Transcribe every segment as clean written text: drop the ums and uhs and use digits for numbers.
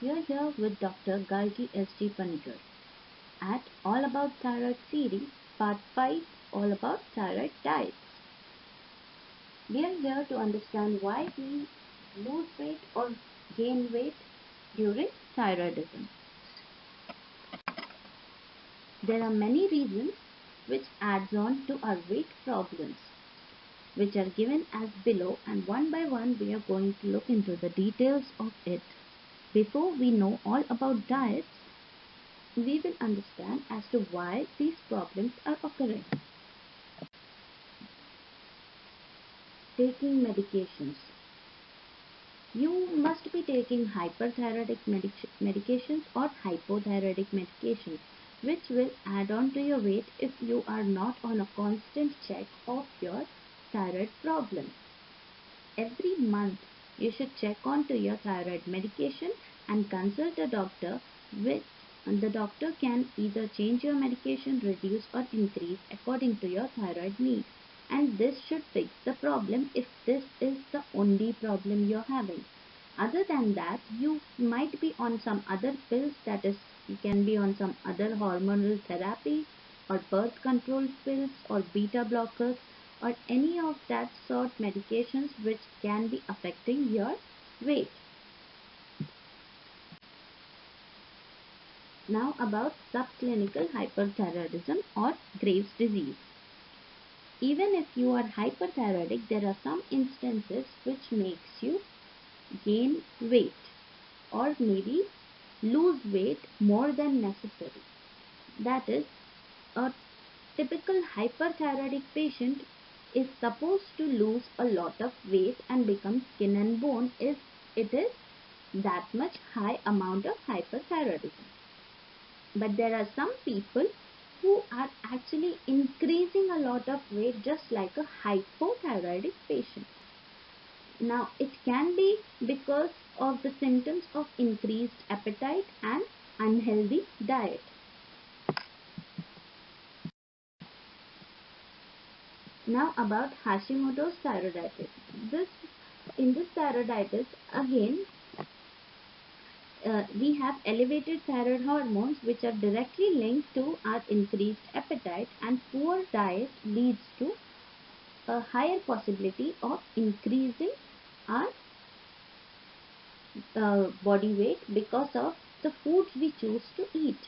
You're here with Dr. Gargi S.G. Panigar at All About Thyroid series, Part 5, All About Thyroid Diets. We are here to understand why we lose weight or gain weight during thyroidism. There are many reasons which adds on to our weight problems, which are given as below, and one by one we are going to look into the details of it. Before we know all about diets, we will understand as to why these problems are occurring. Taking medications. You must be taking hyperthyroidic medications or hypothyroidic medications, which will add on to your weight if you are not on a constant check of your thyroid problem. Every month, you should check on to your thyroid medication and consult a doctor, which the doctor can either change your medication, reduce or increase according to your thyroid needs. And this should fix the problem if this is the only problem you're having. Other than that, you might be on some other pills, that is, you can be on some other hormonal therapy or birth control pills or beta blockers or any of that sort medications which can be affecting your weight. Now about subclinical hyperthyroidism or Graves' disease. Even if you are hyperthyroidic, there are some instances which makes you gain weight or maybe lose weight more than necessary. That is, a typical hyperthyroidic patient is supposed to lose a lot of weight and become skin and bone if it is that much high amount of hyperthyroidism. But there are some people who are actually increasing a lot of weight just like a hypothyroidic patient. Now, it can be because of the symptoms of increased appetite and unhealthy diet. Now about Hashimoto's thyroiditis. In this thyroiditis, again, we have elevated thyroid hormones which are directly linked to our increased appetite, and poor diet leads to a higher possibility of increasing our body weight because of the foods we choose to eat.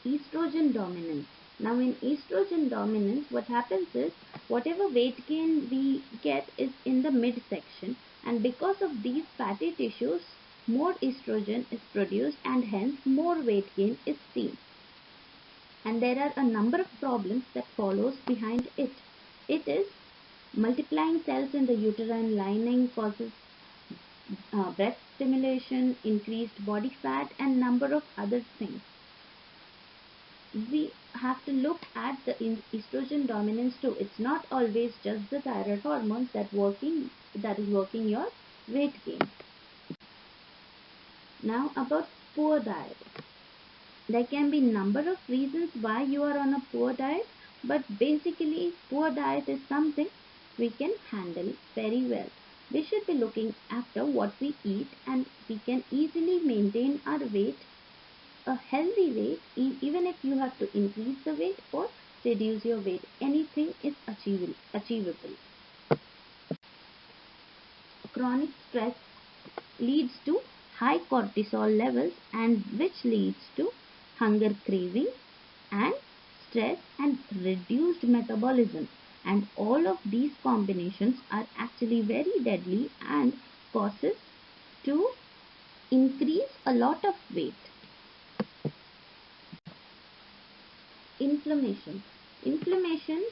Estrogen dominance. Now in estrogen dominance, what happens is whatever weight gain we get is in the midsection, and because of these fatty tissues, more estrogen is produced and hence more weight gain is seen. And there are a number of problems that follows behind it. It is multiplying cells in the uterine lining causes breast stimulation, increased body fat and number of other things. We have to look at the estrogen dominance too. It's not always just the thyroid hormones that is working your weight gain. Now about poor diet. There can be number of reasons why you are on a poor diet, but basically poor diet is something we can handle very well. We should be looking after what we eat, and we can easily maintain our weight, a healthy weight, even if you have to increase the weight or reduce your weight. Anything is achievable. Chronic stress leads to high cortisol levels, and which leads to hunger craving and stress and reduced metabolism. And all of these combinations are actually very deadly and causes to increase a lot of weight. Inflammation. Inflammation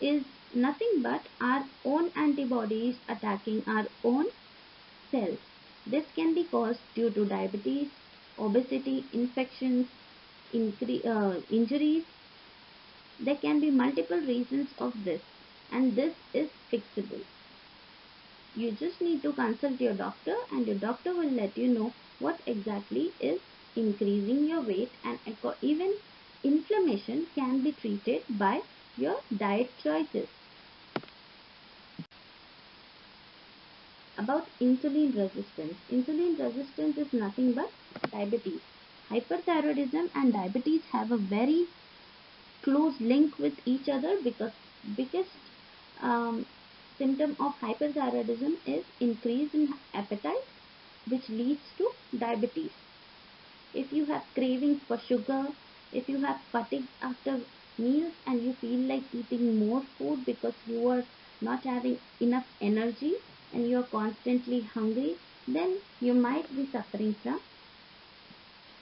is nothing but our own antibodies attacking our own cells. This can be caused due to diabetes, obesity, infections, injuries. There can be multiple reasons of this, and this is fixable. You just need to consult your doctor, and your doctor will let you know what exactly is increasing your weight, and even inflammation can be treated by your diet choices. about insulin resistance. Insulin resistance is nothing but diabetes. Hyperthyroidism and diabetes have a very close link with each other because biggest um, symptom of hyperthyroidism is increase in appetite, which leads to diabetes. If you have cravings for sugar, if you have fatigue after meals and you feel like eating more food because you are not having enough energy and you are constantly hungry, then you might be suffering from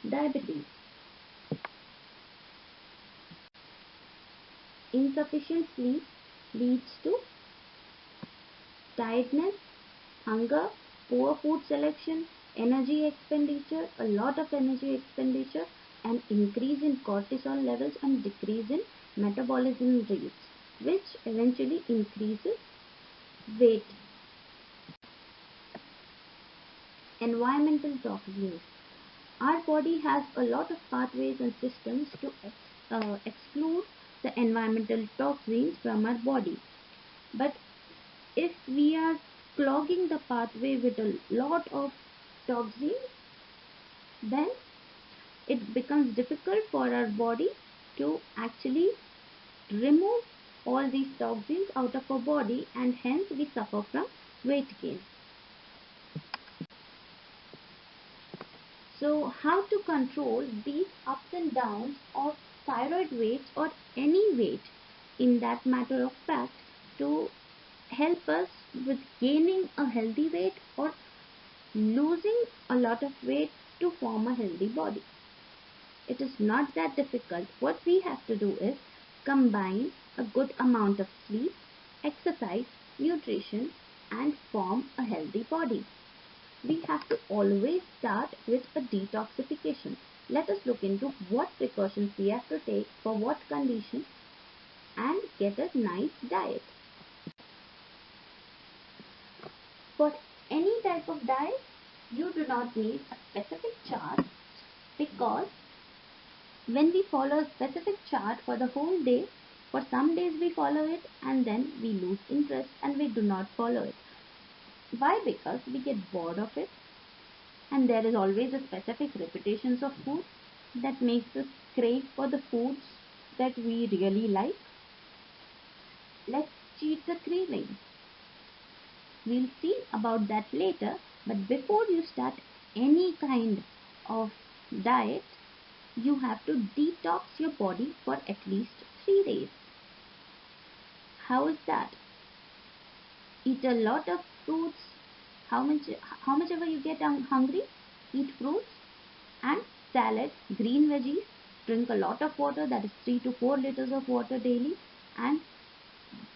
diabetes. Insufficient sleep leads to tiredness, hunger, poor food selection, energy expenditure, a lot of energy expenditure, and increase in cortisol levels and decrease in metabolism rates, which eventually increases weight. Environmental toxins. Our body has a lot of pathways and systems to exclude the environmental toxins from our body. But if we are clogging the pathway with a lot of toxins, then it becomes difficult for our body to actually remove all these toxins out of our body, and hence we suffer from weight gain. So how to control these ups and downs of thyroid weight or any weight in that matter of fact to help us with gaining a healthy weight or losing a lot of weight to form a healthy body. It is not that difficult. What we have to do is combine a good amount of sleep, exercise, nutrition, and form a healthy body. We have to always start with a detoxification. Let us look into what precautions we have to take for what condition and get a nice diet. For any type of diet, you do not need a specific chart, because when we follow a specific chart for the whole day, for some days we follow it and then we lose interest and we do not follow it. Why? Because we get bored of it, and there is always a specific repetitions of food that makes us crave for the foods that we really like. Let's cheat the craving. We'll see about that later, but before you start any kind of diet, you have to detox your body for at least 3 days. How is that? Eat a lot of fruits. How much ever you get hungry, eat fruits and salad, green veggies, drink a lot of water, that is 3 to 4 liters of water daily, and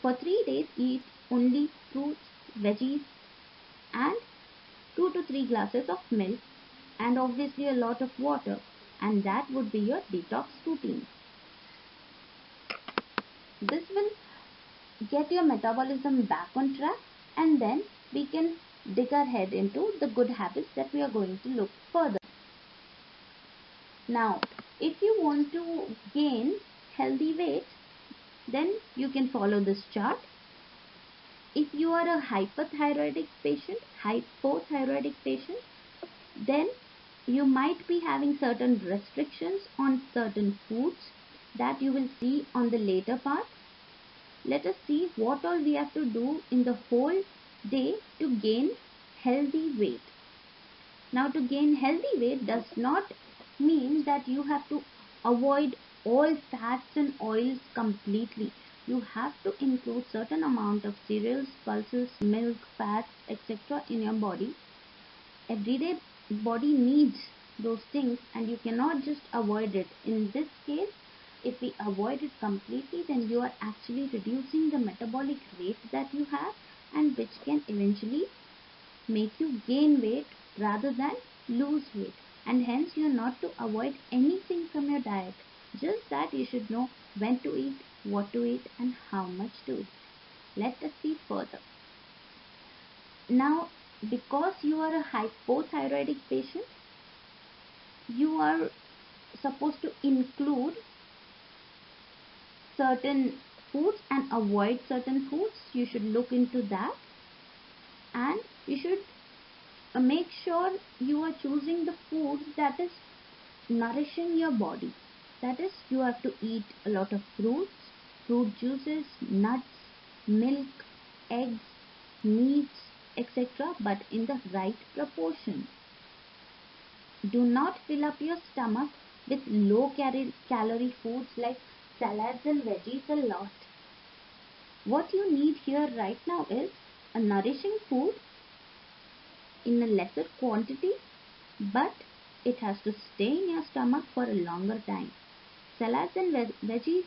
for 3 days eat only fruits, veggies, and 2 to 3 glasses of milk, and obviously a lot of water, and that would be your detox routine. This will get your metabolism back on track, and then we can dig our head into the good habits that we are going to look further. Now, if you want to gain healthy weight, then you can follow this chart. If you are a hypothyroidic patient, then you might be having certain restrictions on certain foods that you will see on the later part. Let us see what all we have to do in the whole day to gain healthy weight. Now, to gain healthy weight does not mean that you have to avoid all fats and oils completely. You have to include certain amount of cereals, pulses, milk, fats, etc. in your body. Everyday body needs those things and you cannot just avoid it. In this case, if we avoid it completely, then you are actually reducing the metabolic rate that you have, and which can eventually make you gain weight rather than lose weight. And hence you are not to avoid anything from your diet, just that you should know when to eat, what to eat, and how much to eat. Let us see further. Now, because you are a hypothyroidic patient, you are supposed to include certain foods and avoid certain foods. You should look into that. And you should make sure you are choosing the food that is nourishing your body. That is, you have to eat a lot of fruits, fruit juices, nuts, milk, eggs, meats, etc., but in the right proportion. Do not fill up your stomach with low calorie foods like salads and veggies a lot. What you need here right now is a nourishing food in a lesser quantity, but it has to stay in your stomach for a longer time. Salads and veggies,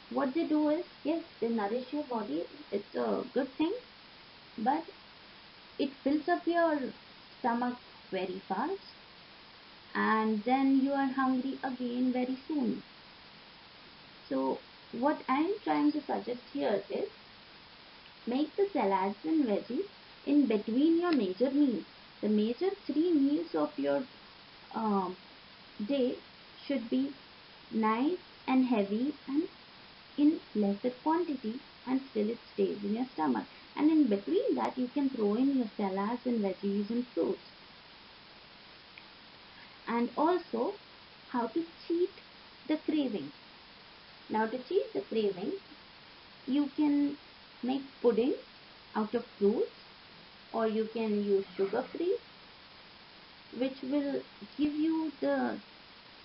what they do is, yes, they nourish your body, it's a good thing, but it fills up your stomach very fast, and then you are hungry again very soon. So what I am trying to suggest here is, make the salads and veggies in between your major meals. The major 3 meals of your um, day should be nice and heavy and in lesser quantity, and still it stays in your stomach. And in between that, you can throw in your salads and veggies and fruits. And also, how to cheat the craving. Now, to cheat the craving, you can make pudding out of fruits, or you can use sugar free, which will give you the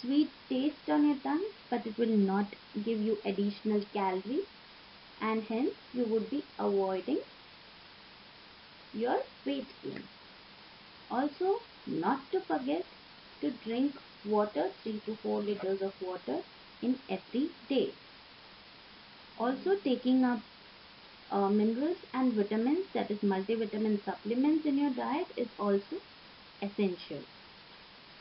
sweet taste on your tongue, but it will not give you additional calories, and hence you would be avoiding your weight gain. Also, not to forget to drink water, 3 to 4 liters of water in every day. Also, taking up minerals and vitamins, that is multivitamin supplements in your diet, is also essential.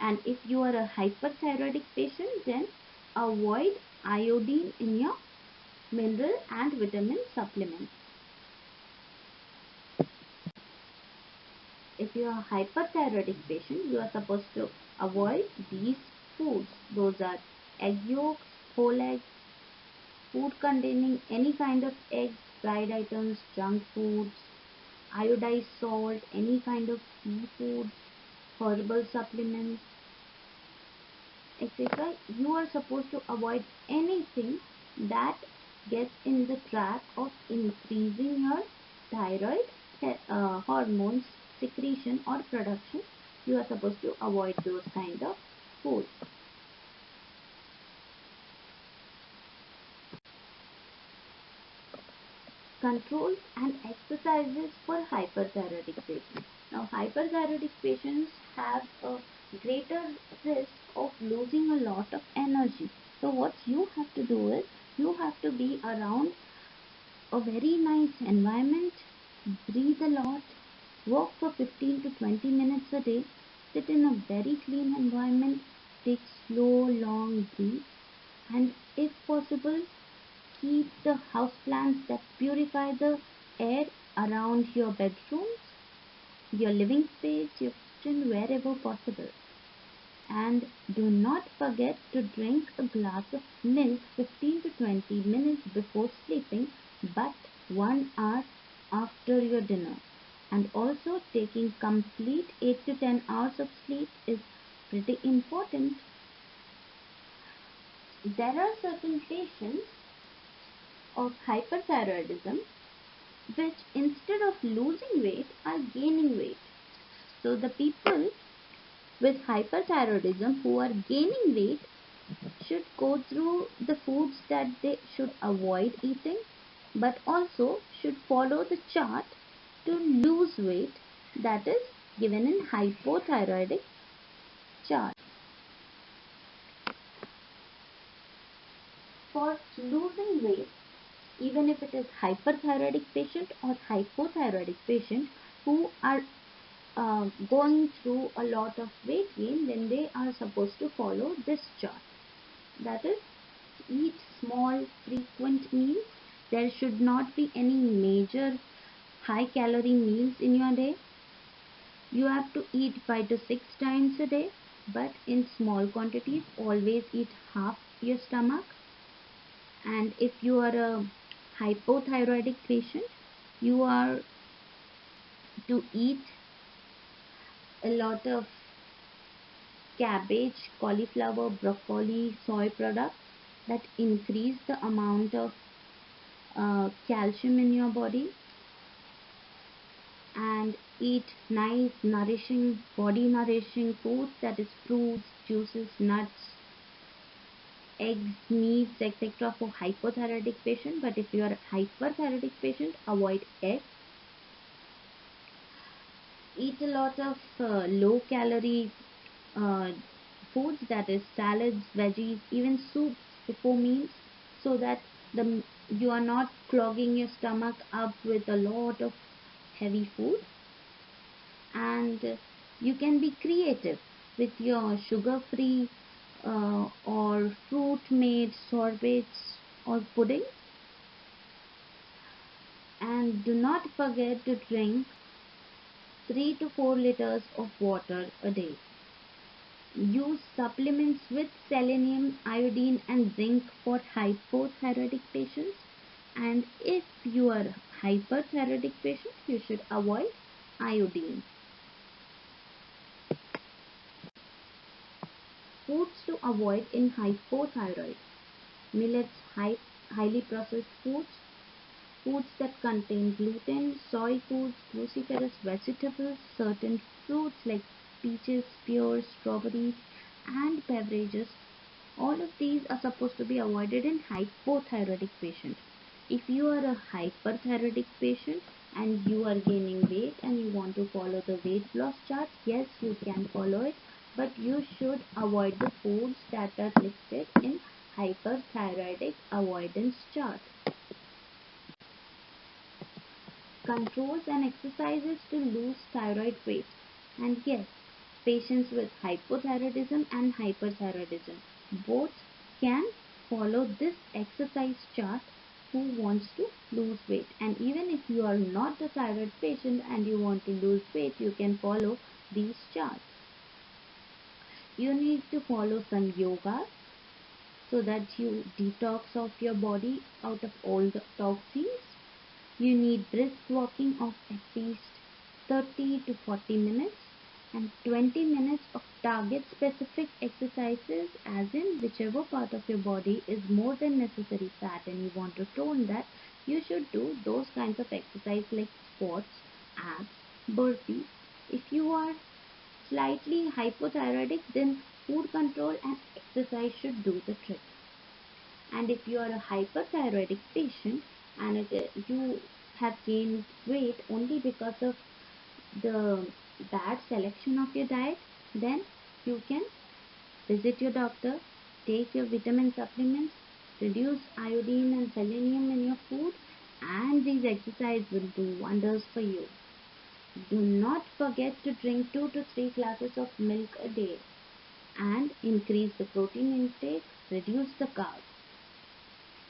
And if you are a hyperthyroidic patient, then avoid iodine in your mineral and vitamin supplements. If you are a hyperthyroidic patient, you are supposed to avoid these foods. Those are egg yolks, whole eggs, food containing any kind of eggs, fried items, junk foods, iodized salt, any kind of seafood, herbal supplements, etc. You are supposed to avoid anything that gets in the track of increasing your thyroid hormones secretion or production. You are supposed to avoid those kind of foods. Controls and exercises for hyperthyroidic patients. Now, hyperthyroidic patients have a greater risk of losing a lot of energy. So, what you have to do is, you have to be around a very nice environment, breathe a lot, walk for 15 to 20 minutes a day, sit in a very clean environment, take slow, long breaths, and if possible, keep the houseplants that purify the air around your bedrooms, your living space, your kitchen, wherever possible. And do not forget to drink a glass of milk 15 to 20 minutes before sleeping, but 1 hour after your dinner. And also, taking complete 8 to 10 hours of sleep is pretty important. There are certain patients of hyperthyroidism which, instead of losing weight, are gaining weight. So the people with hyperthyroidism who are gaining weight should go through the foods that they should avoid eating, but also should follow the chart to lose weight that is given in hypothyroidic chart. For losing weight, even if it is hyperthyroidic patient or hypothyroidic patient who are going through a lot of weight gain, then they are supposed to follow this chart. That is, eat small frequent meals. There should not be any major high calorie meals in your day. You have to eat 5 to 6 times a day, but in small quantities. Always eat half your stomach. And if you are a hypothyroidic patient, you are to eat a lot of cabbage, cauliflower, broccoli, soy products that increase the amount of calcium in your body, and eat nice, nourishing, body nourishing foods, that is fruits, juices, nuts, eggs, meats, etc. for hypothyroidic patient. But if you are a hyperthyroidic patient, avoid eggs. Eat a lot of low calorie uh, foods, that is salads, veggies, even soups before meals, so that you are not clogging your stomach up with a lot of heavy food. And you can be creative with your sugar free or fruit made sorbets or pudding. And do not forget to drink 3 to 4 liters of water a day. Use supplements with selenium, iodine and zinc for hypothyroidic patients. And if you are a hyperthyroidic patient, you should avoid iodine. Foods to avoid in hypothyroid. Millets, highly processed foods, foods that contain gluten, soy foods, cruciferous vegetables, certain fruits like peaches, pears, strawberries, and beverages. All of these are supposed to be avoided in hypothyroidic patients. If you are a hyperthyroidic patient and you are gaining weight and you want to follow the weight loss chart, yes, you can follow it, but you should avoid the foods that are listed in hyperthyroidic avoidance chart. Controls and exercises to lose thyroid weight. And yes, patients with hypothyroidism and hyperthyroidism both can follow this exercise chart who wants to lose weight. And even if you are not a thyroid patient and you want to lose weight, you can follow these charts. You need to follow some yoga so that you detox off your body out of all the toxins. You need brisk walking of at least 30 to 40 minutes and 20 minutes of target specific exercises, as in whichever part of your body is more than necessary fat and you want to tone that, you should do those kinds of exercise like squats, abs, burpees. If you are slightly hypothyroidic, then food control and exercise should do the trick. And if you are a hyperthyroidic patient and you have gained weight only because of the bad selection of your diet, then you can visit your doctor, take your vitamin supplements, reduce iodine and selenium in your food, and these exercises will do wonders for you. Do not forget to drink 2 to 3 glasses of milk a day and increase the protein intake, reduce the carbs.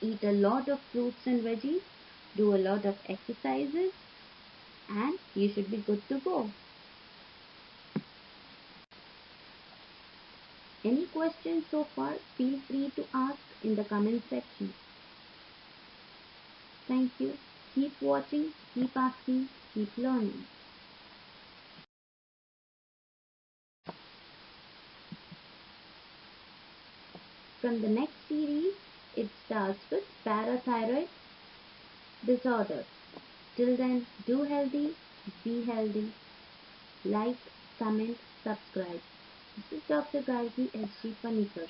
Eat a lot of fruits and veggies, do a lot of exercises, and you should be good to go. Any questions so far, feel free to ask in the comment section. Thank you. Keep watching, keep asking, keep learning. From the next series, it starts with parathyroid disorder. Till then, do healthy, be healthy. Like, comment, subscribe. This is Dr. Gargi, SG Panikar.